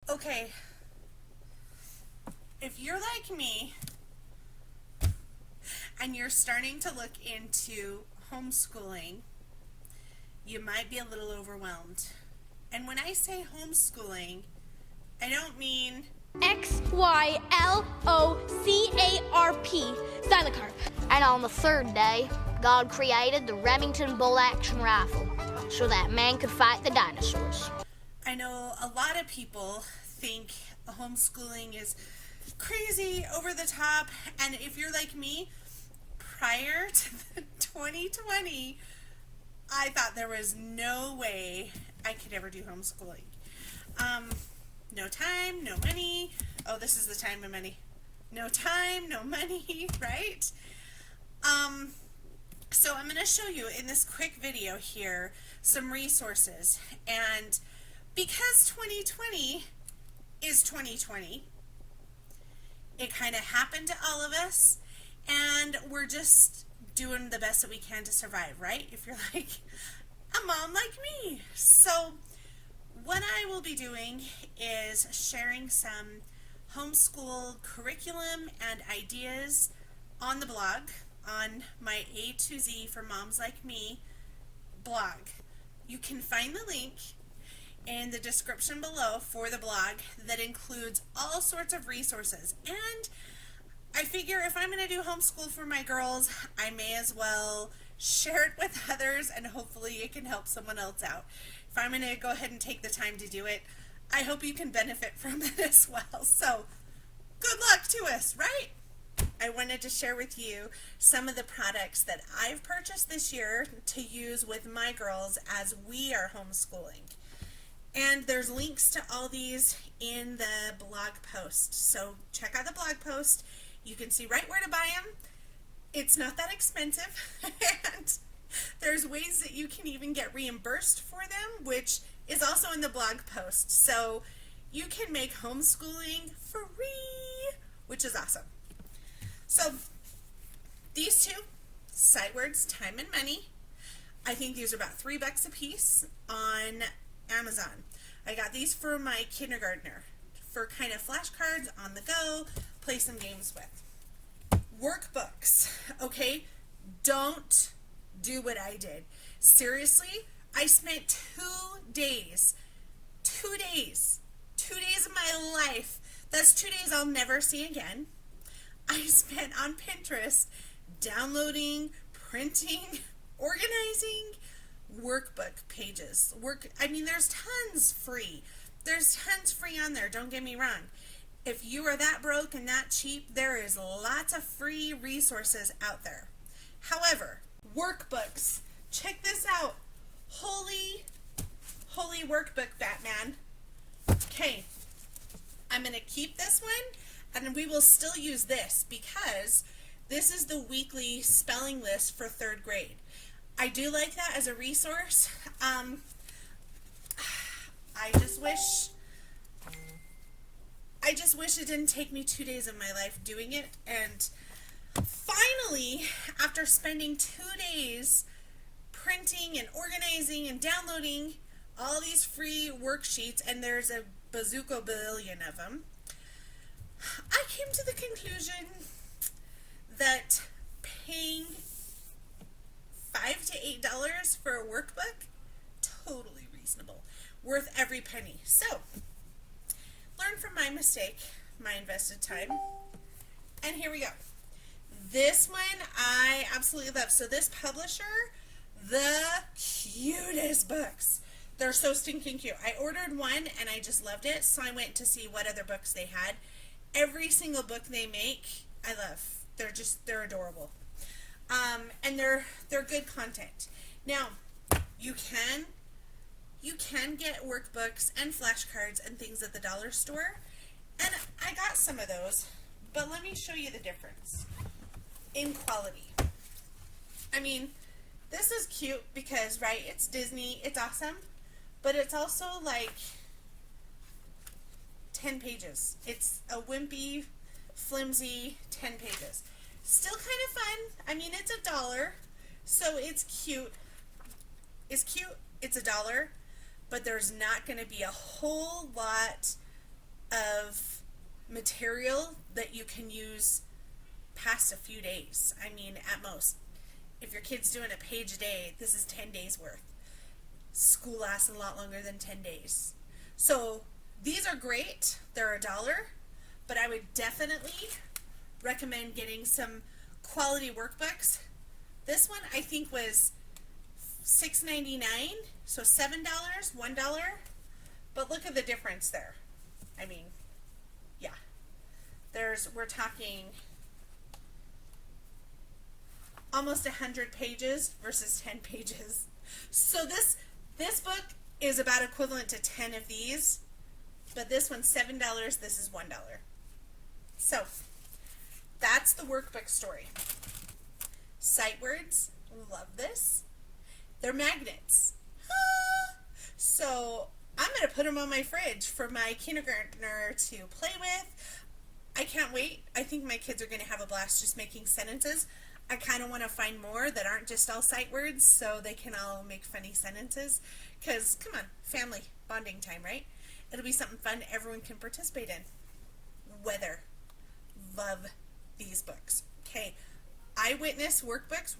Okay, if you're like me and you're starting to look into homeschooling, you might be a little overwhelmed. And when I say homeschooling, I don't mean XYLOCARP, Stylocarp. And on the third day, God created the Remington bolt action rifle so that man could fight the dinosaurs. I know a lot of people think homeschooling is crazy, over the top, and if you're like me, prior to 2020, I thought there was no way I could ever do homeschooling. No time, no money. Oh, this is the time of money. No time, no money, right? So I'm going to show you in this quick video here some resources. And because 2020 is 2020, it kind of happened to all of us, and we're just doing the best that we can to survive, right? If you're like a mom like me. So what I will be doing is sharing some homeschool curriculum and ideas on the blog, on my A to Z for Moms Like Me blog. You can find the link in the description below for the blog that includes all sorts of resources. And I figure if I'm going to do homeschool for my girls, I may as well share it with others, and hopefully it can help someone else out. If I'm going to go ahead and take the time to do it, I hope you can benefit from it as well. So good luck to us, right? I wanted to share with you some of the products that I've purchased this year to use with my girls as we are homeschooling. And there's links to all these in the blog post. So check out the blog post. You can see right where to buy them. It's not that expensive. And there's ways that you can even get reimbursed for them, which is also in the blog post. So you can make homeschooling free, which is awesome. So these two, Sightwords Time and Money, I think these are about $3 a piece on Amazon. I got these for my kindergartner for kind of flashcards on the go, play some games with. Workbooks, okay? Don't do what I did. Seriously, I spent 2 days of my life, that's 2 days I'll never see again. I spent on Pinterest downloading, printing, organizing workbook pages. There's tons free. There's tons free on there, don't get me wrong. If you are that broke and that cheap, there is lots of free resources out there. However, workbooks, check this out. Holy workbook, Batman. Okay, I'm going to keep this one, and we will still use this because this is the weekly spelling list for 3rd grade. I do like that as a resource. I just wish it didn't take me 2 days of my life doing it. And finally, after spending 2 days printing and organizing and downloading all these free worksheets, and there's a bazooka billion of them, I came to the conclusion that paying $5 to $8 for a workbook, totally reasonable, worth every penny. So learn from my mistake, my invested time, and here we go. This one I absolutely love. So this publisher, the cutest books. They're so stinking cute. I ordered one and I just loved it, so I went to see what other books they had. Every single book they make, I love. They're adorable. And they're good content. Now, you can get workbooks and flashcards and things at the dollar store, and I got some of those, but let me show you the difference in quality. I mean, this is cute because, right, it's Disney, it's awesome, but it's also like 10 pages. It's a wimpy, flimsy 10 pages. Still kind of fun. I mean, it's $1, so it's cute. It's $1, but there's not going to be a whole lot material that you can use past a few days. I mean, at most. If your kid's doing a page a day, this is 10 days worth. School lasts a lot longer than 10 days. So these are great. They're $1, but I would definitely recommend getting some quality workbooks. This one I think was $6.99, so $7, $1. But look at the difference there. I mean, yeah. We're talking almost 100 pages versus 10 pages. So this book is about equivalent to 10 of these, but this one's $7, this is $1. So that's the workbook story. Sight words, love this. They're magnets. So I'm going to put them on my fridge for my kindergartner to play with. I can't wait. I think my kids are going to have a blast just making sentences. I kind of want to find more that aren't just all sight words so they can all make funny sentences. Because, come on, family bonding time, right? It'll be something fun everyone can participate in. Weather. Love these books. Okay, Eyewitness workbooks.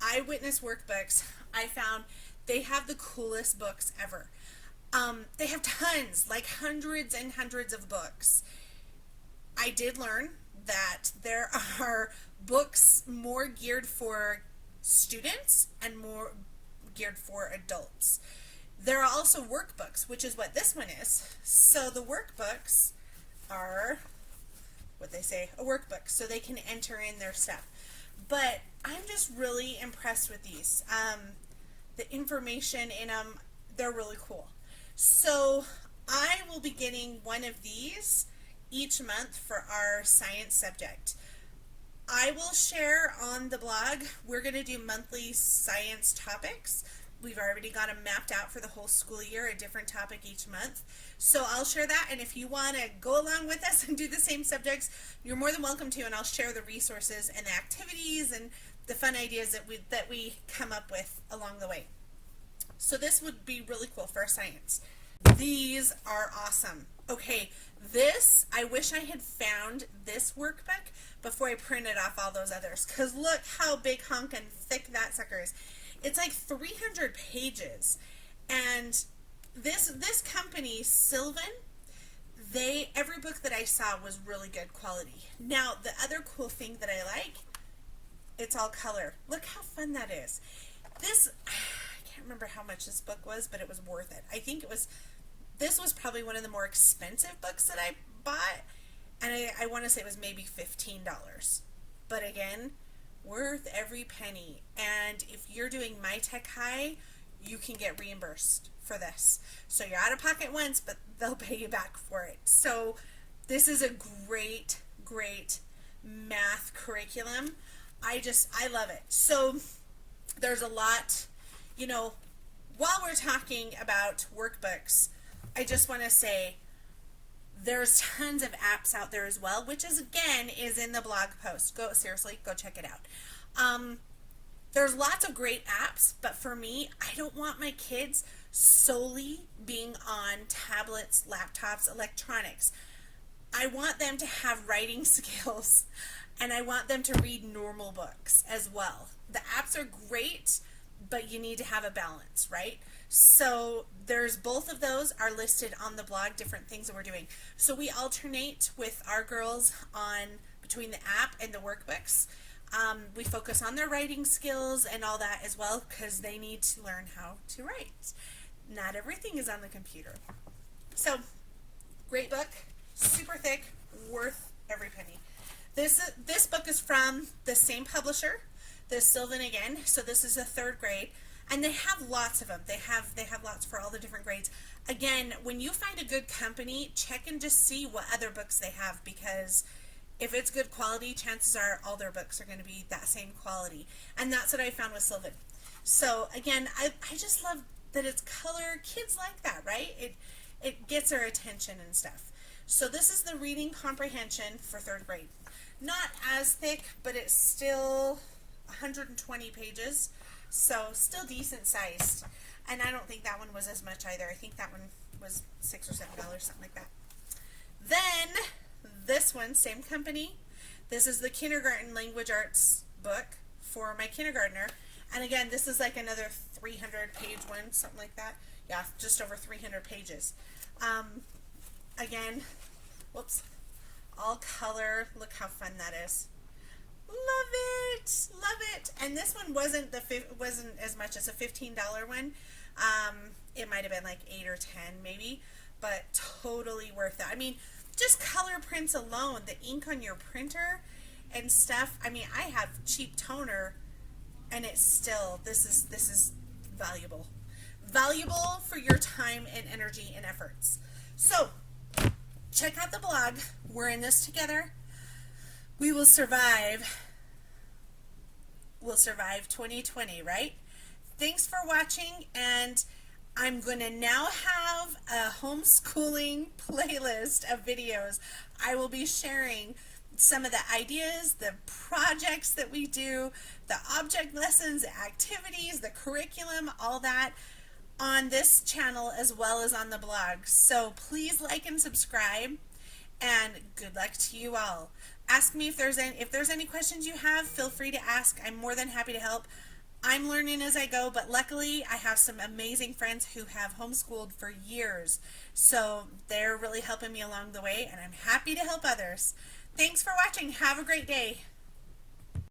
Eyewitness workbooks. I found they have the coolest books ever. They have tons, like hundreds and hundreds of books. I did learn that there are books more geared for students and more geared for adults. There are also workbooks, which is what this one is. So the workbooks are what they say, a workbook, so they can enter in their stuff. But I'm just really impressed with these. The information in them, they're really cool. So I will be getting one of these each month for our science subject. I will share on the blog. We're going to do monthly science topics. We've already got them mapped out for the whole school year, a different topic each month. So I'll share that, and if you want to go along with us and do the same subjects, you're more than welcome to, and I'll share the resources and the activities and the fun ideas that we come up with along the way. So this would be really cool for our science. These are awesome. Okay, I wish I had found this workbook before I printed off all those others, because look how big, honk, and thick that sucker is. It's like 300 pages, and this company, Sylvan, every book that I saw was really good quality. Now, the other cool thing that I like, it's all color. Look how fun that is. I can't remember how much this book was, but it was worth it. I think this was probably one of the more expensive books that I bought, and I want to say it was maybe $15. But again, worth every penny. And if you're doing My Tech High, you can get reimbursed for this. So you're out of pocket once, but they'll pay you back for it. So this is a great, great math curriculum. I love it. So there's a lot, while we're talking about workbooks, I just want to say there's tons of apps out there as well, which is in the blog post. Go check it out. There's lots of great apps, but for me, I don't want my kids solely being on tablets, laptops, electronics. I want them to have writing skills, and I want them to read normal books as well. The apps are great, but you need to have a balance, right? So there's both of those are listed on the blog, different things that we're doing. So we alternate with our girls between the app and the workbooks. We focus on their writing skills and all that as well, because they need to learn how to write. Not everything is on the computer. So, great book, super thick, worth every penny. This book is from the same publisher, the Sylvan again. So this is a 3rd grade, and they have lots of them. They have lots for all the different grades. Again, when you find a good company, check and just see what other books they have, because if it's good quality, chances are all their books are going to be that same quality. And that's what I found with Sylvan. So again, I just love that it's color. Kids like that, right? It gets their attention and stuff. So this is the reading comprehension for 3rd grade. Not as thick, but it's still 120 pages. So still decent sized. And I don't think that one was as much either. I think that one was $6 or $7, something like that. Then this one, same company. This is the kindergarten language arts book for my kindergartner. And again, this is like another 300 page one, something like that. Yeah, just over 300 pages. Again, whoops, all color. Look how fun that is. Love it, love it. And this one wasn't as much as a $15 one. It might have been like 8 or 10 maybe, but totally worth it. I mean, just color prints alone, the ink on your printer and stuff. I mean, I have cheap toner, and it's still, this is valuable. Valuable for your time and energy and efforts. So, check out the blog. We're in this together. We will survive. We'll survive 2020, right? Thanks for watching, and I'm going to now have a homeschooling playlist of videos. I will be sharing some of the ideas, the projects that we do, the object lessons, the activities, the curriculum, all that on this channel as well as on the blog. So please like and subscribe, and good luck to you all. Ask me if there's any questions you have. Feel free to ask. I'm more than happy to help. I'm learning as I go, but luckily I have some amazing friends who have homeschooled for years. So they're really helping me along the way, and I'm happy to help others. Thanks for watching. Have a great day.